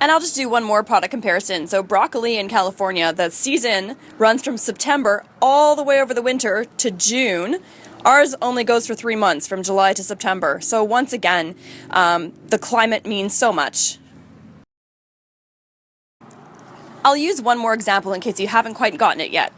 And I'll just do one more product comparison. So broccoli in California, the season runs from September all the way over the winter to June. Ours only goes for 3 months, from July to September. So once again, the climate means so much. I'll use one more example in case you haven't quite gotten it yet.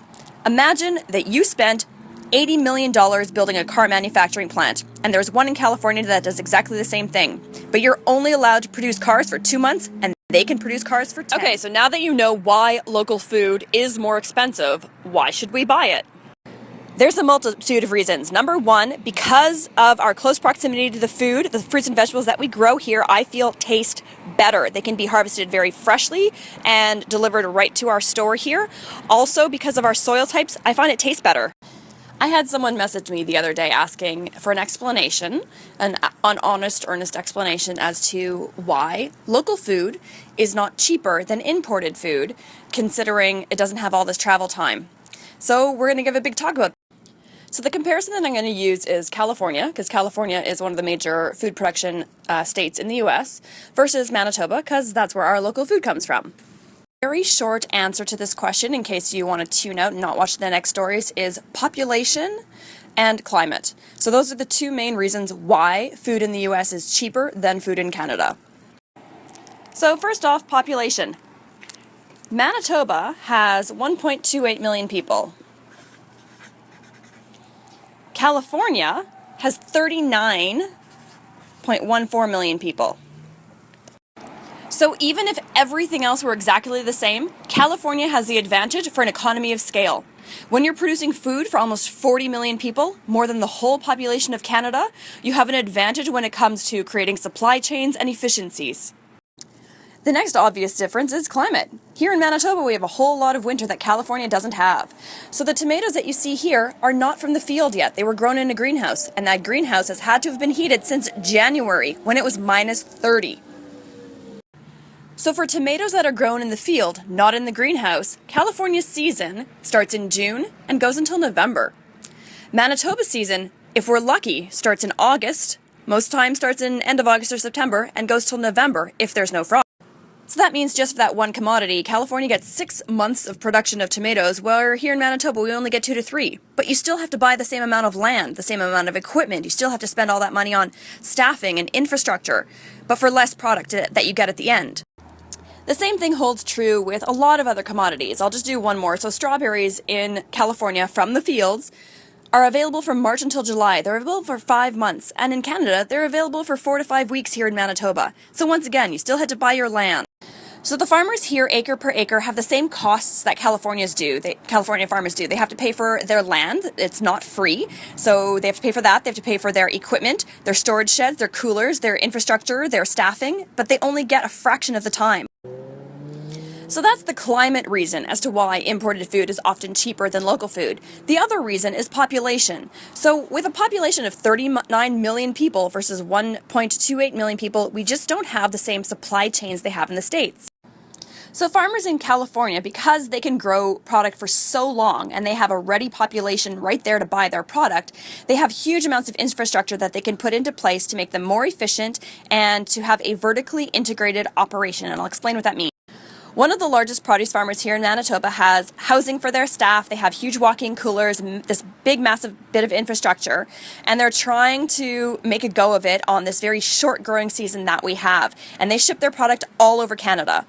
Imagine that you spent $80 million building a car manufacturing plant, and there's one in California that does exactly the same thing. But you're only allowed to produce cars for 2 months, and they can produce cars for 10. Okay, so now that you know why local food is more expensive, why should we buy it? There's a multitude of reasons. Number one, because of our close proximity to the food, the fruits and vegetables that we grow here, I feel taste better. They can be harvested very freshly and delivered right to our store here. Also, because of our soil types, I find it tastes better. I had someone message me the other day asking for an explanation, an honest, earnest explanation as to why local food is not cheaper than imported food, considering it doesn't have all this travel time. So we're going to give a big talk about it. So the comparison that I'm going to use is California, because California is one of the major food production states in the US, versus Manitoba, because that's where our local food comes from. Very short answer to this question, in case you want to tune out and not watch the next stories, is population and climate. So those are the two main reasons why food in the US is cheaper than food in Canada. So first off, population. Manitoba has 1.28 million people. California has 39.14 million people. So even if everything else were exactly the same, California has the advantage for an economy of scale. When you're producing food for almost 40 million people, more than the whole population of Canada, you have an advantage when it comes to creating supply chains and efficiencies. The next obvious difference is climate. Here in Manitoba, we have a whole lot of winter that California doesn't have. So the tomatoes that you see here are not from the field yet. They were grown in a greenhouse, and that greenhouse has had to have been heated since January, when it was minus 30. So for tomatoes that are grown in the field, not in the greenhouse, California's season starts in June and goes until November. Manitoba's season, if we're lucky, starts in August, most times starts in end of August or September, and goes till November if there's no frost. So that means just for that one commodity, California gets 6 months of production of tomatoes, where here in Manitoba we only get 2 to 3. But you still have to buy the same amount of land, the same amount of equipment. You still have to spend all that money on staffing and infrastructure, but for less product that you get at the end. The same thing holds true with a lot of other commodities. I'll just do one more. So strawberries in California from the fields are available from March until July. They're available for 5 months. And in Canada, they're available for 4 to 5 weeks here in Manitoba. So once again, you still had to buy your land. So the farmers here, acre per acre, have the same costs that California farmers do. They have to pay for their land. It's not free. So they have to pay for that. They have to pay for their equipment, their storage sheds, their coolers, their infrastructure, their staffing, but they only get a fraction of the time. So that's the climate reason as to why imported food is often cheaper than local food. The other reason is population. So with a population of 39 million people versus 1.28 million people, we just don't have the same supply chains they have in the States. So farmers in California, because they can grow product for so long and they have a ready population right there to buy their product, they have huge amounts of infrastructure that they can put into place to make them more efficient and to have a vertically integrated operation. And I'll explain what that means. One of the largest produce farmers here in Manitoba has housing for their staff. They have huge walk-in coolers, this big, massive bit of infrastructure, and they're trying to make a go of it on this very short growing season that we have. And they ship their product all over Canada.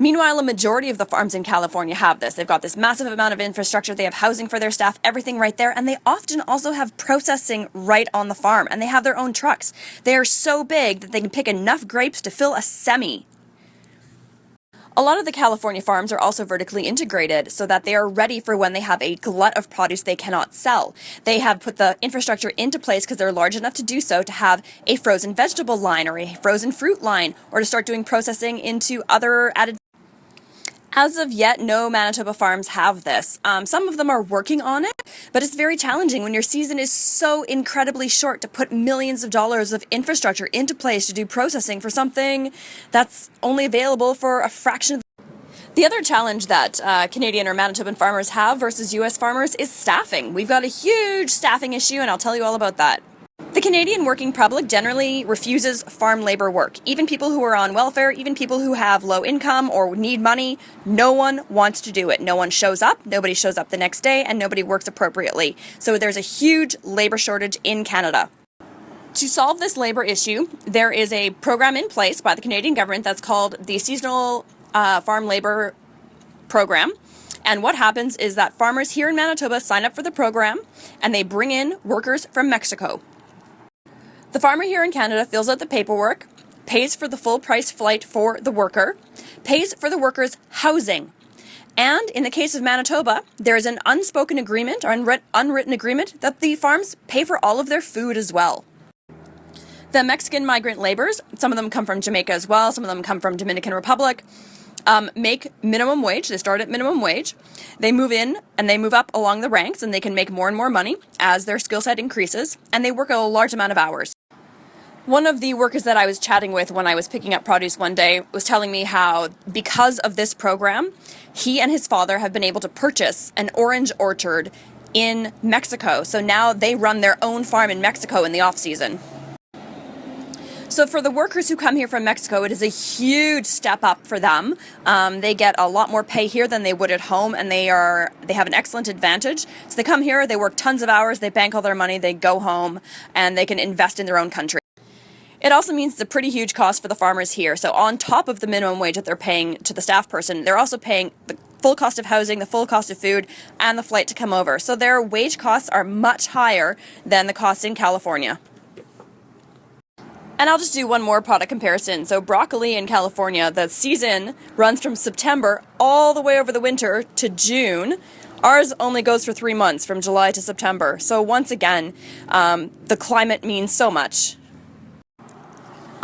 Meanwhile, a majority of the farms in California have this. They've got this massive amount of infrastructure, they have housing for their staff, everything right there, and they often also have processing right on the farm, and they have their own trucks. They are so big that they can pick enough grapes to fill a semi. A lot of the California farms are also vertically integrated so that they are ready for when they have a glut of produce they cannot sell. They have put the infrastructure into place because they're large enough to do so, to have a frozen vegetable line or a frozen fruit line, or to start doing processing into other added. As of yet, no Manitoba farms have this. Some of them are working on it, but it's very challenging when your season is so incredibly short to put millions of dollars of infrastructure into place to do processing for something that's only available for a fraction of the other challenge that Canadian or Manitoban farmers have versus US farmers is staffing. We've got a huge staffing issue, and I'll tell you all about that. The Canadian working public generally refuses farm labor work. Even people who are on welfare, even people who have low income or need money, no one wants to do it. No one shows up, nobody shows up the next day, and nobody works appropriately. So there's a huge labor shortage in Canada. To solve this labor issue, there is a program in place by the Canadian government that's called the Seasonal Farm Labor Program. And what happens is that farmers here in Manitoba sign up for the program and they bring in workers from Mexico. The farmer here in Canada fills out the paperwork, pays for the full price flight for the worker, pays for the worker's housing. And in the case of Manitoba, there is an unspoken agreement or unwritten agreement that the farms pay for all of their food as well. The Mexican migrant laborers, some of them come from Jamaica as well, some of them come from Dominican Republic, make minimum wage. They start at minimum wage. They move in and they move up along the ranks and they can make more and more money as their skill set increases, and they work a large amount of hours. One of the workers that I was chatting with when I was picking up produce one day was telling me how, because of this program, he and his father have been able to purchase an orange orchard in Mexico. So now they run their own farm in Mexico in the off-season. So for the workers who come here from Mexico, it is a huge step up for them. They get a lot more pay here than they would at home, and they have an excellent advantage. So they come here, they work tons of hours, they bank all their money, they go home, and they can invest in their own country. It also means it's a pretty huge cost for the farmers here. So on top of the minimum wage that they're paying to the staff person, they're also paying the full cost of housing, the full cost of food, and the flight to come over. So their wage costs are much higher than the costs in California. And I'll just do one more product comparison. So broccoli in California, the season runs from September all the way over the winter to June. Ours only goes for 3 months, from July to September. So once again, the climate means so much.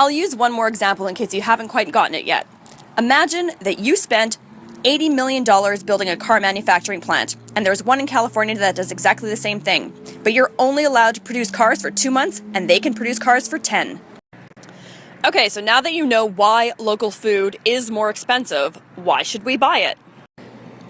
I'll use one more example in case you haven't quite gotten it yet. Imagine that you spent $80 million building a car manufacturing plant, and there's one in California that does exactly the same thing. But you're only allowed to produce cars for 2 months, and they can produce cars for 10. Okay, so now that you know why local food is more expensive, why should we buy it?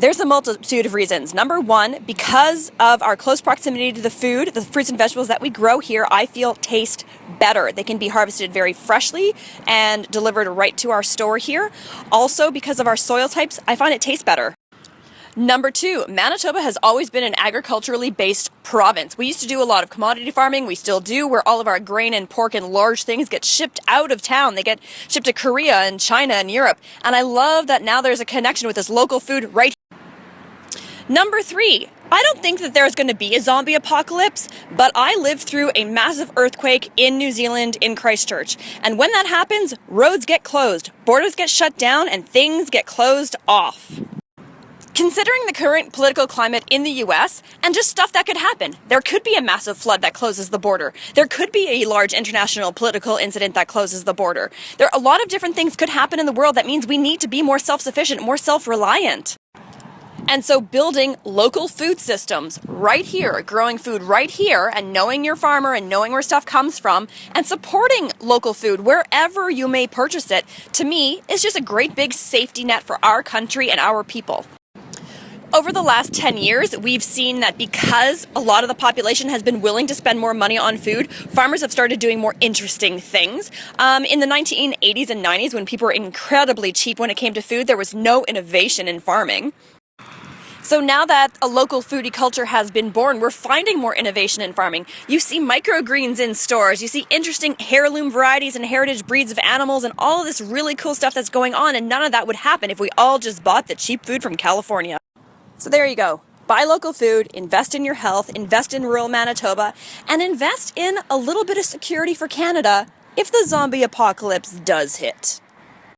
There's a multitude of reasons. Number one, because of our close proximity to the food, the fruits and vegetables that we grow here, I feel taste better. They can be harvested very freshly and delivered right to our store here. Also, because of our soil types, I find it tastes better. Number two, Manitoba has always been an agriculturally based province. We used to do a lot of commodity farming, we still do, where all of our grain and pork and large things get shipped out of town. They get shipped to Korea and China and Europe. And I love that now there's a connection with this local food right here. Number three, I don't think that there's going to be a zombie apocalypse, but I lived through a massive earthquake in New Zealand in Christchurch. And when that happens, roads get closed, borders get shut down, and things get closed off. Considering the current political climate in the US and just stuff that could happen, there could be a massive flood that closes the border. There could be a large international political incident that closes the border. There are a lot of different things could happen in the world that means we need to be more self-sufficient, more self-reliant. And so building local food systems right here, growing food right here, and knowing your farmer and knowing where stuff comes from, and supporting local food wherever you may purchase it, to me, is just a great big safety net for our country and our people. Over the last 10 years, we've seen that because a lot of the population has been willing to spend more money on food, farmers have started doing more interesting things. In the 1980s and 90s, when people were incredibly cheap when it came to food, there was no innovation in farming. So now that a local foodie culture has been born, we're finding more innovation in farming. You see microgreens in stores, you see interesting heirloom varieties and heritage breeds of animals and all of this really cool stuff that's going on, and none of that would happen if we all just bought the cheap food from California. So there you go. Buy local food, invest in your health, invest in rural Manitoba, and invest in a little bit of security for Canada if the zombie apocalypse does hit.